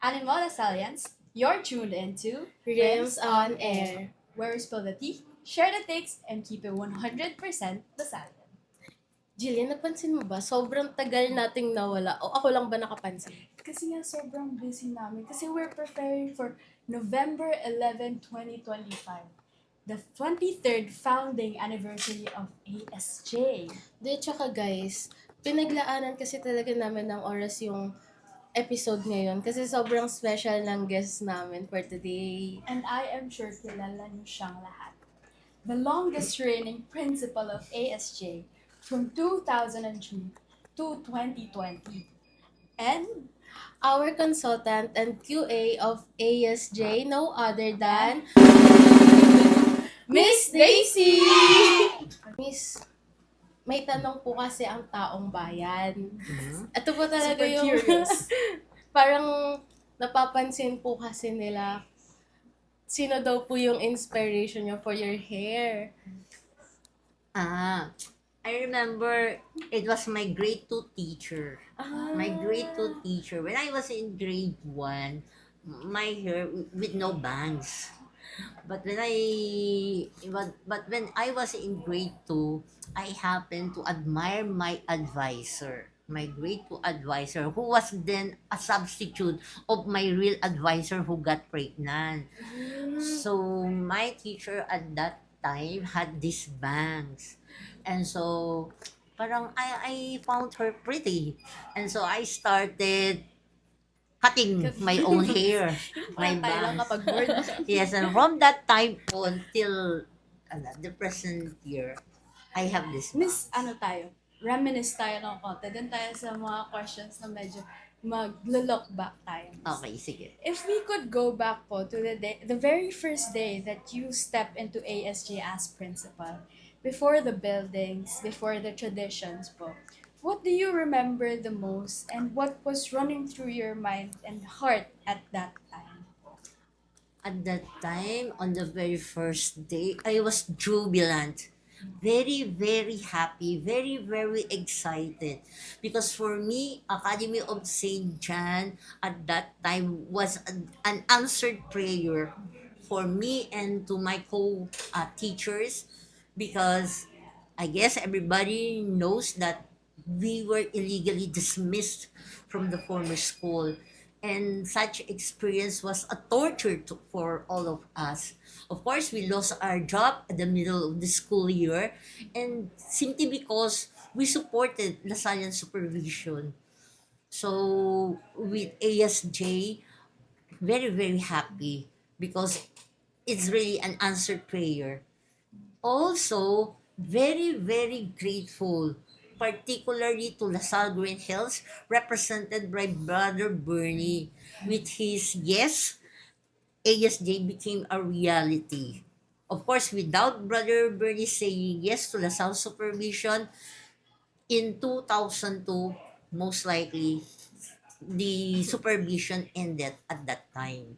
Animal Lasallians, you're tuned into Rheims on Air. where we spill the tea, share the takes, and keep it 100% Lasallian. Gillian, napansin mo ba? Sobrang tagal nating nawala. O ako lang ba nakapansin? Kasi nga sobrang busy namin kasi we're preparing for November 11, 2025, the 23rd founding anniversary of ASJ. Di, tsaka guys, pinaglaanan kasi talaga namin ng oras yung episode ngayon kasi sobrang special ng guest namin for today. And I am sure kilala niyo siyang lahat. The longest reigning principal of ASJ from 2003 to 2020. And Our consultant and QA of ASJ, no other than Miss Daisy! Miss, may tanong po kasi ang taong bayan. Ito po talaga super yung curious. parang napapansin po kasi nila sino daw po yung inspiration niyo for your hair. I remember it was my grade 2 teacher. My grade 2 teacher. When I was in grade 1, my hair with no bangs. But when I was in grade 2, I happened to admire my advisor. My grade 2 advisor, who was then a substitute of my real advisor who got pregnant. So my teacher at that time had these bangs. And so parang I found her pretty. And so I started cutting my own hair, my Parang tayo lang bangs. kapag bored. Yes, and from that time on till the present year, I have this Miss, bangs. tayo? Reminisce tayo ng konti. Doon tayo sa mga questions na medyo mag-look back tayo. Okay, sige. If we could go back po to the very first day that you stepped into ASJ as principal, before the buildings, before the traditions po, what do you remember the most and what was running through your mind and heart at that time? At that time, on the very first day, I was jubilant. Very, very happy, very, very excited. Because for me, Academy of St. John at that time was an answered prayer for me and to my co-teachers, because I guess everybody knows that we were illegally dismissed from the former school. And such experience was a torture for all of us. Of course, we lost our job at the middle of the school year, and simply because we supported Lasallian supervision. So with ASJ, very, very happy because it's really an answered prayer. Also, very, very grateful, particularly to Lasal Green Hills, represented by Brother Bernie. With his yes, ASJ became a reality. Of course, without Brother Bernie saying yes to Lasal supervision, in 2002, most likely, the supervision ended at that time.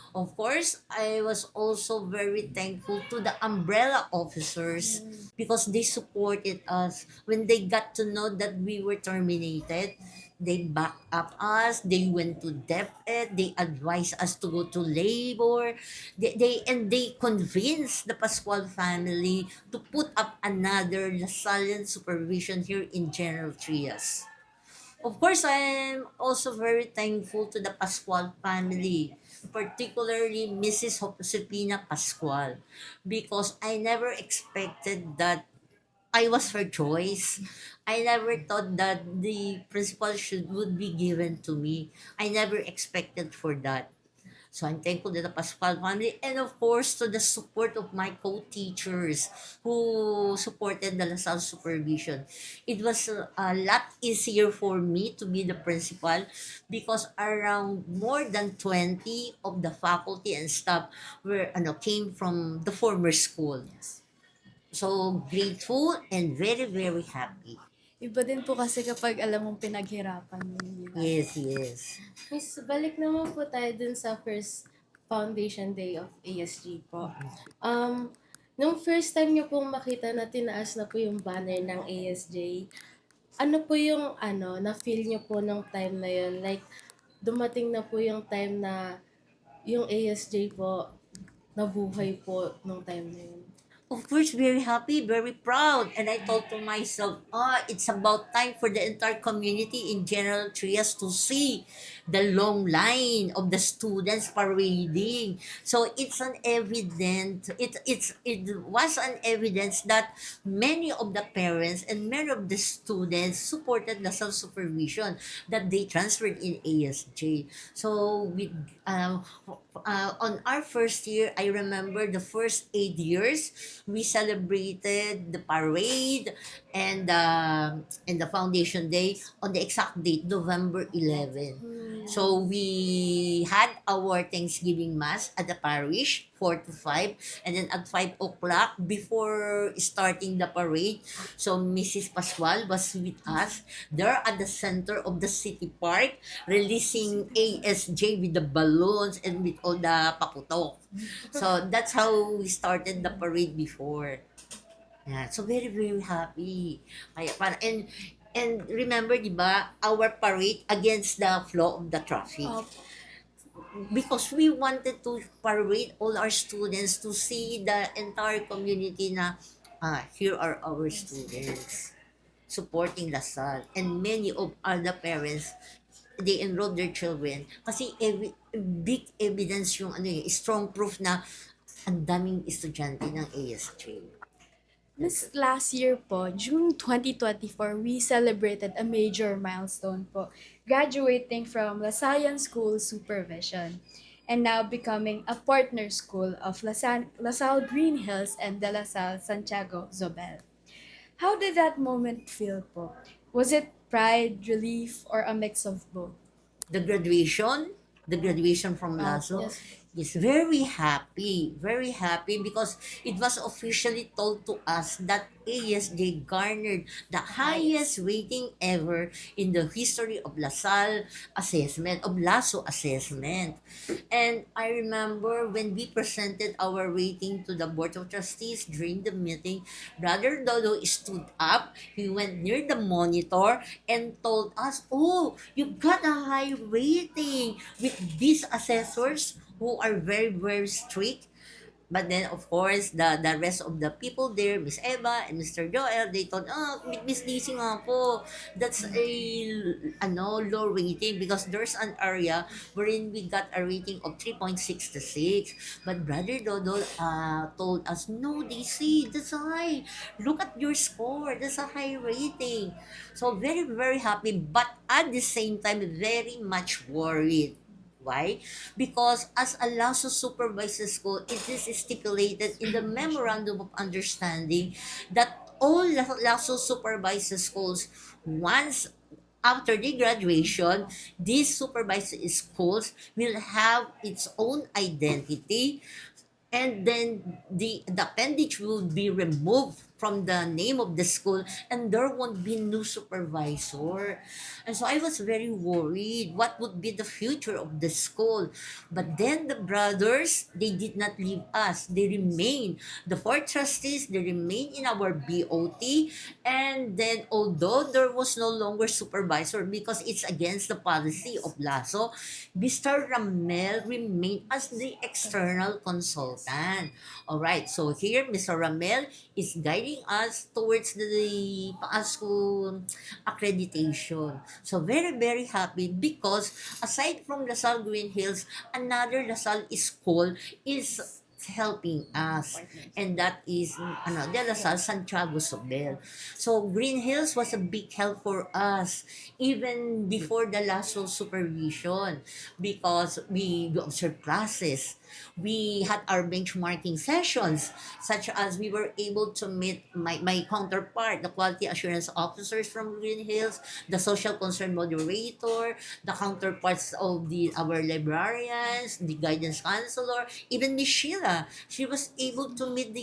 Of course, I was also very thankful to the umbrella officers because they supported us. When they got to know that we were terminated, they backed up us, they went to DepEd, they advised us to go to labor, they convinced the Pascual family to put up another Lasallian supervision here in General Trias. Of course, I am also very thankful to the Pascual family, particularly Mrs. Josefina Pascual, because I never expected that I was her choice. I never thought that the principal should would be given to me. I never expected for that. So I'm thankful to the Pascual family, and of course to the support of my co-teachers who supported the LaSalle supervision. It was a lot easier for me to be the principal because around more than 20 of the faculty and staff came from the former school. So grateful and very, very happy. Iba din po kasi kapag alam mong pinaghirapan mo yun. Yes, yes. Miss, balik naman po tayo dun sa first foundation day of ASG po. Nung first time niyo pong makita na tinaas na po yung banner ng ASJ, ano po yung na-feel niyo po nung time na yun? Like, dumating na po yung time na yung ASJ po nabuhay po nung time na yun. Of course, very happy, very proud. And I thought to myself, it's about time for the entire community in General Trias to see the long line of the students parading. So it's an evident, it was an evidence that many of the parents and many of the students supported the self-supervision that they transferred in ASJ. So with on our first year, I remember the first 8 years, we celebrated the parade and the foundation day on the exact date, November 11. So we had our Thanksgiving Mass at the parish, 4 to 5, and then at 5 o'clock, before starting the parade, so Mrs. Pascual was with us there at the center of the city park, releasing ASJ with the balloons and with all the paputok. So that's how we started the parade before. Yeah, so very very happy. Kaya and remember, di ba, our parade against the flow of the traffic. Because we wanted to parade all our students to see the entire community na here are our students supporting Lasal, and many of other parents, they enrolled their children kasi big evidence yung strong proof na ang daming estudyante ng ASJ. This last year po, June 2024, we celebrated a major milestone po, graduating from Lasallian School Supervision and now becoming a partner school of LaSalle Green Hills and De La Salle Santiago Zobel. How did that moment feel po? Was it pride, relief, or a mix of both? The graduation from Lasso, Yes. is very happy because it was officially told to us that ASJ garnered the highest rating ever in the history of LaSalle assessment, of Lasso assessment. And I remember when we presented our rating to the Board of Trustees during the meeting, Brother Dodo stood up, he went near the monitor and told us, "Oh, you got a high rating with these assessors who are very, very strict." But then, of course, the rest of the people there, Miss Eva and Mr. Joel, they thought, Miss Daisy nga po, that's a low rating because there's an area wherein we got a rating of 3.66. But Brother Dodo told us, "No, Daisy, that's high. Look at your score. That's a high rating." So very, very happy, but at the same time, very much worried. Why? Because as a LASO supervisor school, it is stipulated in the Memorandum of Understanding that all LASO supervisor schools, once after the graduation, these supervisor schools will have its own identity, and then the appendage will be removed from the name of the school, and there won't be new supervisor. And so I was very worried what would be the future of the school. But then the brothers, they did not leave us, they remain the four trustees, they remain in our BOT. And then although there was no longer supervisor because it's against the policy of LASO, Mr. Ramel remained as the external consultant. All right, so here Mr. Ramel is guiding us towards the PASCO accreditation. So very, very happy because aside from LaSalle Green Hills, another LaSalle school is helping us, and that is De La Salle Santiago Sobel. So Green Hills was a big help for us even before the LASO supervision because we observed classes. We had our benchmarking sessions, such as we were able to meet my counterpart, the quality assurance officers from Green Hills, the social concern moderator, the counterparts of our librarians, the guidance counselor, even Miss Sheila. She was able to meet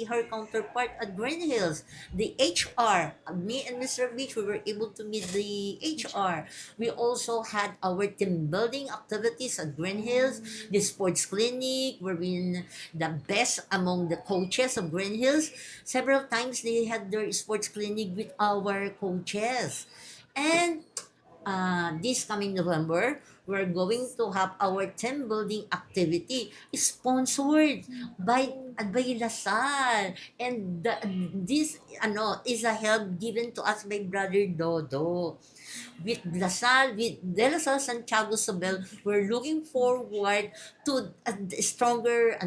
her counterpart at Green Hills. The HR, me and Mr. Beach, we were able to meet the HR. We also had our team building activities at Green Hills, the sports clinic, where we the best among the coaches of Green Hills. Several times they had their sports clinic with our coaches. And this coming November, we're going to have our team building activity sponsored by Lasal. And this is a help given to us by Brother Dodo. With Lasal, with De La Salle Santiago Sobel, we're looking forward to a stronger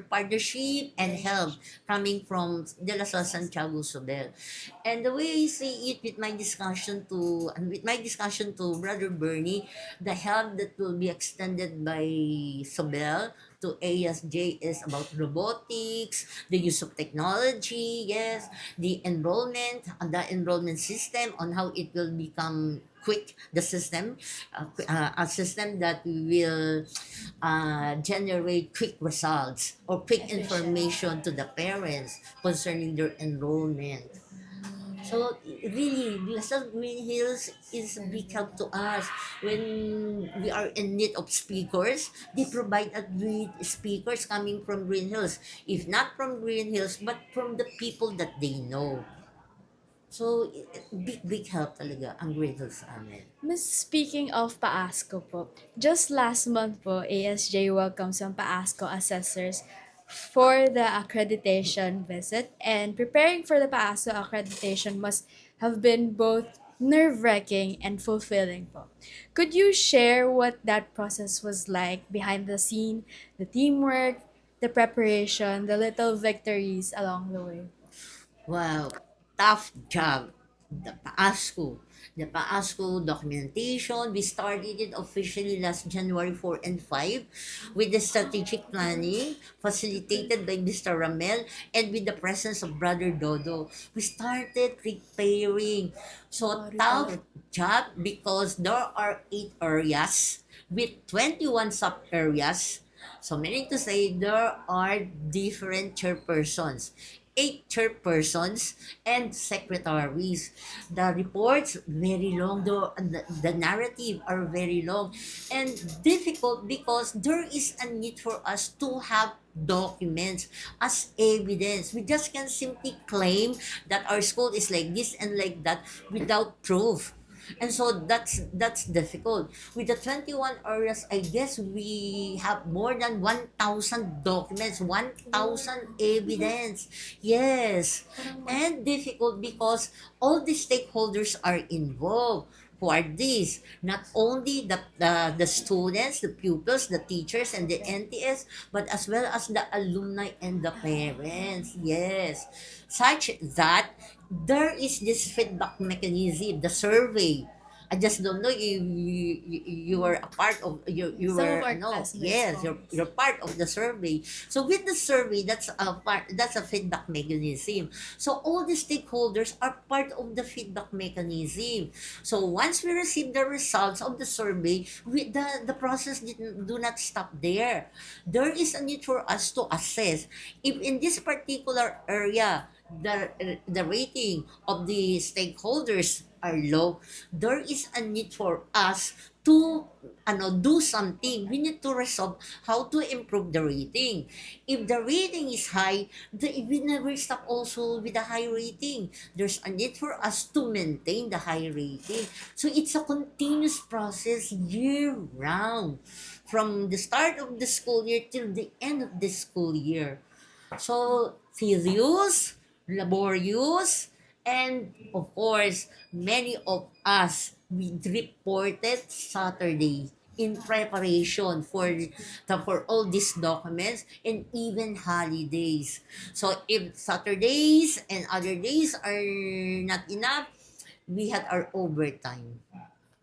partnership and help coming from De La Salle Santiago Sobel. And the way I see it with my discussion to Brother Bernie, the help that will be extended by Sobel to ASJ is about robotics, the use of technology, yes, the enrollment system on how it will become quick, the system, a system that will generate quick results or quick information to the parents concerning their enrollment. So really, Lasal Green Hills is a big help to us when we are in need of speakers. They provide us with speakers coming from Green Hills. If not from Green Hills, but from the people that they know. So, big help talaga ang Green Hills sa amin. Miss, speaking of PAASCO po, just last month po, ASJ welcomed some PAASCO assessors for the accreditation visit, and preparing for the PAASCO accreditation must have been both nerve-wracking and fulfilling po. Could you share what that process was like behind the scene, the teamwork, the preparation, the little victories along the way? Wow, tough job. The PASCO documentation, we started it officially last January 4 and 5 with the strategic planning facilitated by Mr. Ramel and with the presence of Brother Dodo. We started preparing. So tough job because there are 8 areas with 21 sub areas. So meaning to say there are different chairpersons, 8 chairpersons and secretaries. The reports very long, the narrative are very long and difficult because there is a need for us to have documents as evidence. We just can simply claim that our school is like this and like that without proof. And so that's difficult. With the 21 areas, I guess we have more than 1,000 documents, 1,000 evidence. Yes. And difficult because all the stakeholders are involved. Who are these? Not only the students, the pupils, the teachers, and the NTS, but as well as the alumni and the parents. Yes. Such that there is this feedback mechanism, the survey. I just don't know if you were a part of you Some of were our no, classmates yes, po. you're part of the survey. So with the survey, that's a feedback mechanism. So all the stakeholders are part of the feedback mechanism. So once we receive the results of the survey, the process do not stop there. There is a need for us to assess if in this particular area the rating of the stakeholders are low. There is a need for us to do something. We need to resolve how to improve the rating. If the rating is high, we never stop also with the high rating. There's a need for us to maintain the high rating. So it's a continuous process year round, from the start of the school year till the end of the school year. So tedious, laborious, and of course, many of us we reported Saturday in preparation for all these documents and even holidays. So if Saturdays and other days are not enough, we had our overtime.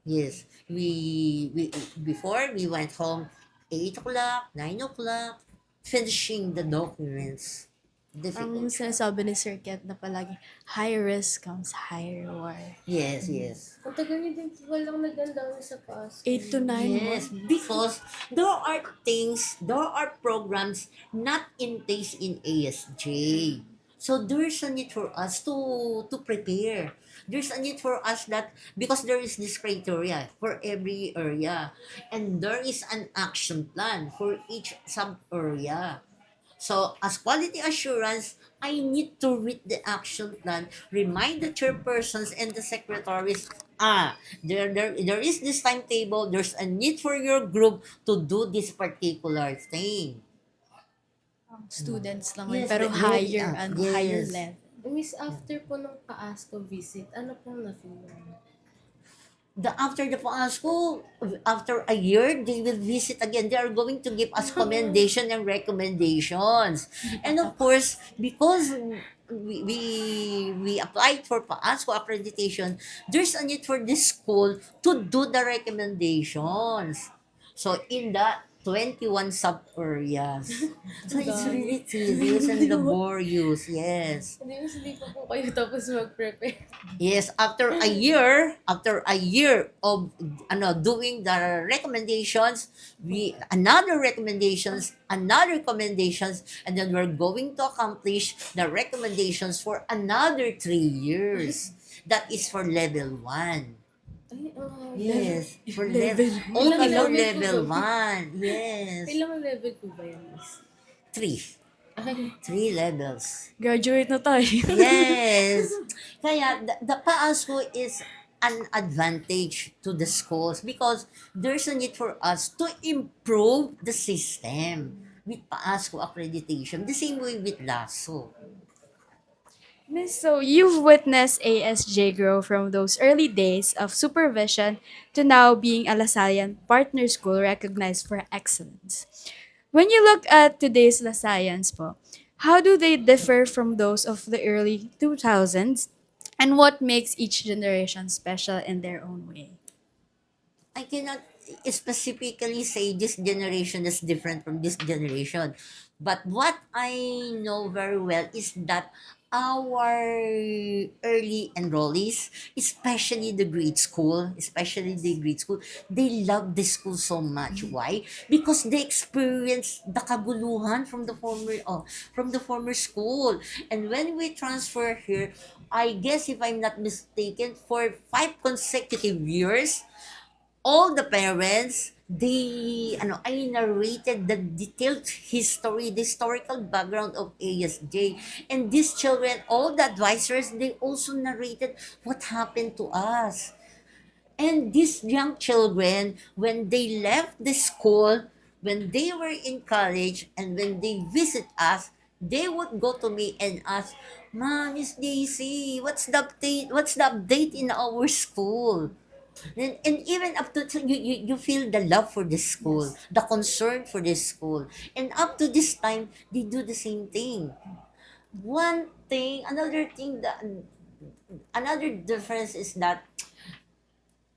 Yes, we before we went home 8 o'clock, 9 o'clock, finishing the documents. Ang Difficult. sinasabi ni Sir Ket na palagi, high risk comes high reward. Yes, yes. Ang tagal niyo din walang nagandang sa PASCO. 8 to 9 Yes, months. because there are programs not in place in ASJ. So there's a need for us to prepare. There's a need for us that because there is this criteria for every area and there is an action plan for each sub area. So, as quality assurance, I need to read the action plan, remind the chairpersons and the secretaries There is this timetable, there's a need for your group to do this particular thing. Students lang yun, Yes, pero very higher, higher yes. level. Miss, after po nung pa-ASCO visit, ano pong na-feel mo? After the Pasko, after a year, they will visit again. They are going to give us commendation and recommendations. And of course, because we applied for Pasko accreditation, there's a need for this school to do the recommendations. So in the 21 sub areas. So it's really tedious and laborious, yes. Hindi pa po kayo tapos mag-prepare. Yes, after a year of doing the recommendations, another recommendations, and then we're going to accomplish the recommendations for another 3 years. That is for level 1. Ay, Yes, for Level. only Ilang for level level po 1. Yes. Ilang level po ba yan, Miss? 3. Ay, 3 levels. Graduate na tayo. Yes. Kaya the PASCO is an advantage to the schools because there's a need for us to improve the system with PASCO accreditation. The same way with LASO. Miss, so you've witnessed ASJ grow from those early days of supervision to now being a Lasallian partner school recognized for excellence. When you look at today's Lasallians po, how do they differ from those of the early 2000s? And what makes each generation special in their own way? I cannot specifically say this generation is different from this generation. But what I know very well is that our early enrollees, especially the grade school, they love the school so much. Why? Because they experience the kaguluhan from the former school. And when we transfer here, I guess if I'm not mistaken, for 5 consecutive years, all the parents, I narrated the detailed history, the historical background of ASJ. And these children, all the advisors, they also narrated what happened to us. And these young children, when they left the school, when they were in college, and when they visit us, they would go to me and ask, "Ma, Miss Daisy, what's the update? What's the update in our school?" And even up to you feel the love for this school, the concern for this school. And up to this time, they do the same thing. Another difference is that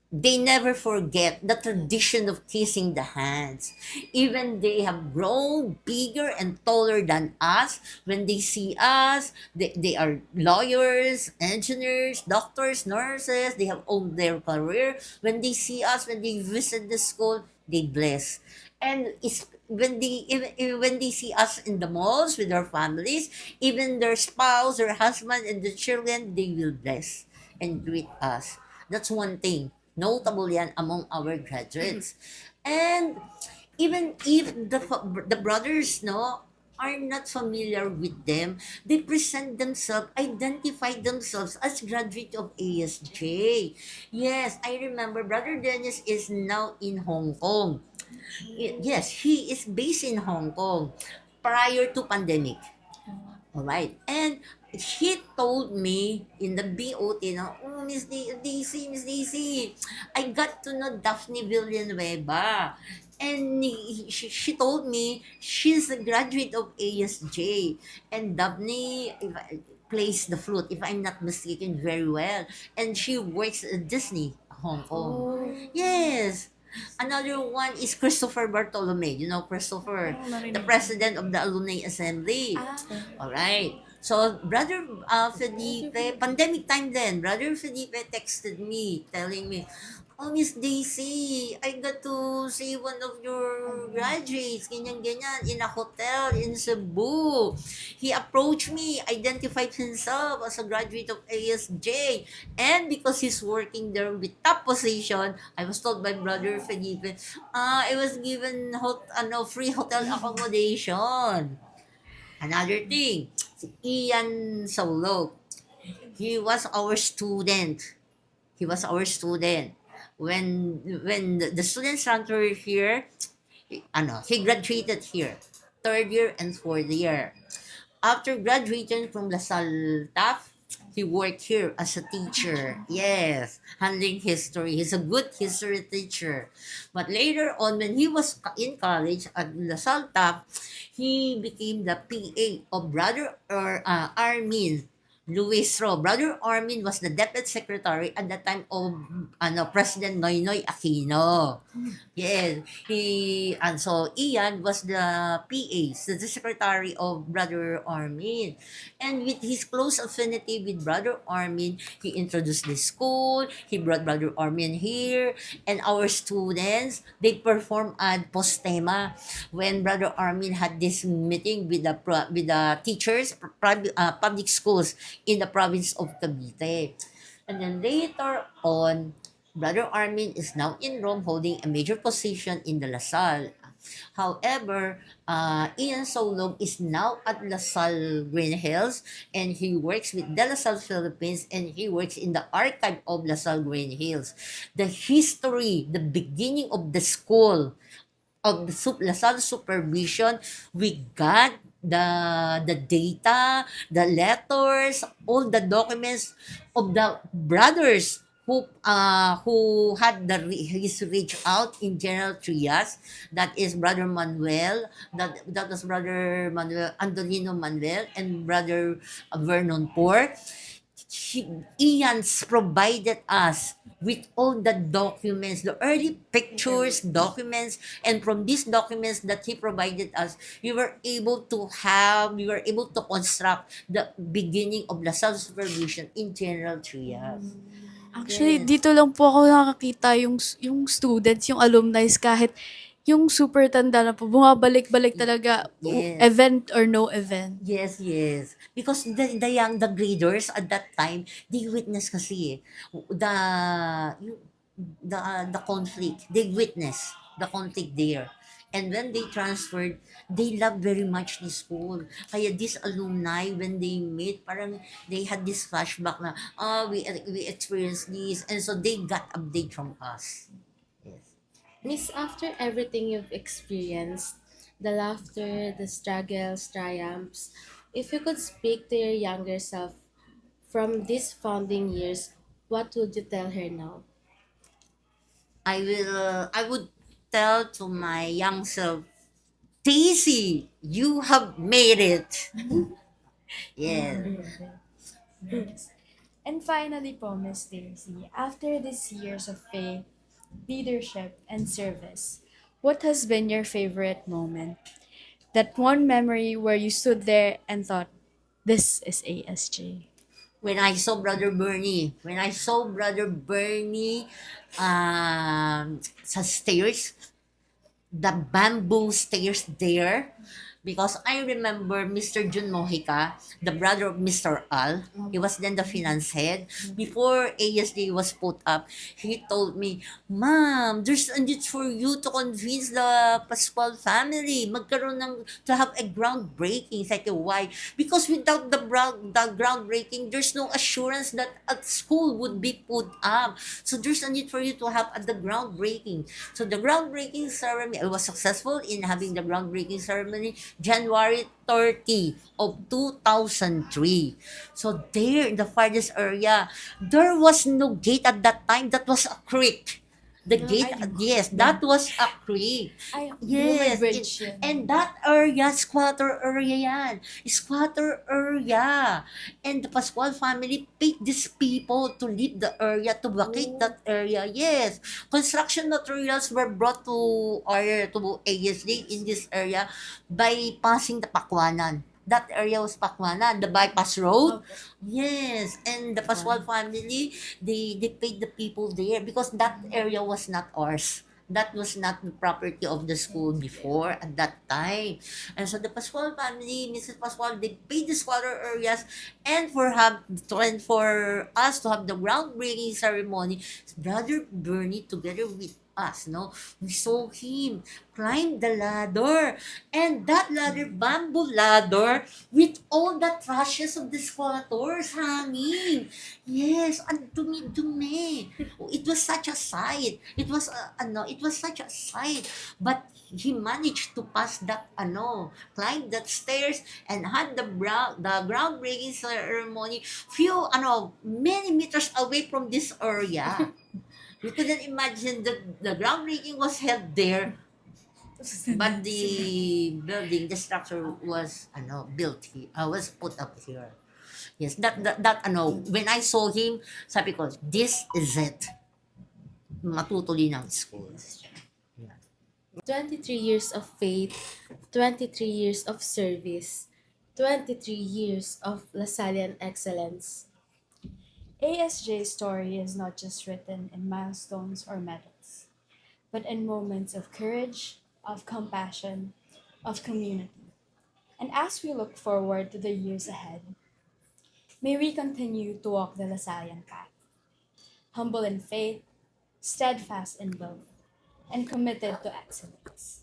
they never forget the tradition of kissing the hands. Even they have grown bigger and taller than us. When they see us, they are lawyers, engineers, doctors, nurses. They have owned their career. When they see us, when they visit the school, they bless. And when they see us in the malls with our families, even their spouse, their husband, and the children, they will bless and greet us. That's one thing. Notable yan among our graduates. And even if the brothers are not familiar with them, they identify themselves as graduate of ASJ. Yes, I remember Brother Dennis is now in Hong Kong. Yes, he is based in Hong Kong prior to pandemic. All right. And he told me in the BOT "Oh, Miss Daisy, I got to know Daphne Villanueva." And she told me she's a graduate of ASJ. And Daphne plays the flute, if I'm not mistaken, very well. And she works at Disney, Hong Kong. oh, Yes. Another one is Christopher Bartolome. You know Christopher, the president of the Alumni Assembly. All right. So, Brother Felipe, pandemic time then, Brother Felipe texted me, telling me, "Oh, Miss Daisy, I got to see one of your graduates, ganyan-ganyan, in a hotel in Cebu. He approached me, identified himself as a graduate of ASJ, and because he's working there with top position, I was told by Brother Felipe, I was given free hotel accommodation." Another thing, si Ian Saulog, he was our student. He was our student. When the students transferred here, he graduated here, third year and fourth year. After graduating from Lasal TAF, he worked here as a teacher. Yes, handling history. He's a good history teacher. But later on, when he was in college at Lasal TAF, he became the PA of Brother Armin Luis Ro. Brother Armin was the deputy secretary at the time of President Noynoy Aquino. Yes, and so Ian was the PA, so the secretary of Brother Armin. And with his close affinity with Brother Armin, he introduced the school, he brought Brother Armin here, and our students, they performed at Postema when Brother Armin had this meeting with the teachers, public schools in the province of Cavite. And then later on, Brother Armin is now in Rome holding a major position in the Lasal. However, Ian Solog is now at Lasal Green Hills and he works with De La Salle Philippines and he works in the archive of Lasal Green Hills. The history, the beginning of the school, of the Lasal supervision, we got the data, the letters, all the documents of the brothers who had his reach out in General Trias. That is Brother Manuel, that was Brother Manuel Andolino Manuel and Brother Vernon Poor. Ian's provided us with all the documents, the early pictures, documents, and from these documents that he provided us, we were able to construct the beginning of Lasal supervision in General Trias. Actually, Yes. dito lang po ako nakakita yung students, yung alumni, kahit yung super tanda na po, bumabalik-balik talaga, Yes. event or no event. Yes, yes. Because the graders at that time, they witness kasi the the conflict. They witness the conflict there. And when they transferred, they love very much the school. Kaya these alumni, when they meet, parang they had this flashback na, we experienced this. And so they got update from us. Yes. Miss, after everything you've experienced, the laughter, the struggles, triumphs, if you could speak to your younger self from these founding years, what would you tell her now? I would tell to my young self, Daisy, you have made it. Yes. And finally po, Miss Daisy, after these years of faith, leadership, and service, what has been your favorite moment? That one memory where you stood there and thought, this is ASJ. When I saw Brother Bernie sa stairs, the bamboo stairs there, because I remember Mr. Jun Mojica, the brother of Mr. Al. He was then the finance head. Before ASD was put up, he told me, Ma'am, there's a need for you to convince the Pascual family to have a groundbreaking. It's like, why? Because without the groundbreaking, there's no assurance that a school would be put up. So there's a need for you to have the groundbreaking. So the groundbreaking ceremony, I was successful in having the groundbreaking ceremony January 30 of 2003. So there in the farthest area, there was no gate at that time. That was a creek. The gate, yes, that was a creek. Ay, Yes, bridge yun. and that area, squatter area yan. Squatter area. And the Pascual family paid these people to leave the area, to vacate that area. Yes. Construction materials were brought to ASD in this area by passing the Pakwanan. That area was Pakwanan, the bypass road. Yes, and the Pascual family, they paid the people there because that area was not ours. That was not the property of the school before at that time. And so the Pascual family, Mrs. Pascual, they paid the squatter areas and for us to have the groundbreaking ceremony, Brother Bernie together with us, no? We saw him climb the ladder. And that ladder, bamboo ladder, with all the trashes of the squatters hanging. Yes, ang dumi-dumi. It was such a sight. It was such a sight. But he managed to pass that, climb that stairs and had the groundbreaking ceremony many meters away from this area. You couldn't imagine that the groundbreaking was held there, but the structure was built here, was put up here. Yes, when I saw him, sabi ko, this is it. Matutuloy ng school. 23 years of faith, 23 years of service, 23 years of Lasallian excellence. ASJ's story is not just written in milestones or medals, but in moments of courage, of compassion, of community. And as we look forward to the years ahead, may we continue to walk the Lasallian path, humble in faith, steadfast in love, and committed to excellence.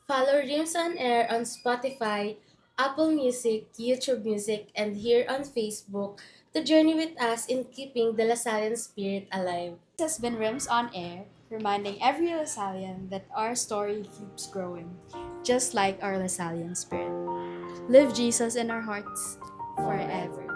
Follow Rheims on Air on Spotify, Apple Music, YouTube Music, and here on Facebook to journey with us in keeping the Lasallian spirit alive. This has been Rims on Air, reminding every Lasallian that our story keeps growing, just like our Lasallian spirit. Live Jesus in our hearts forever.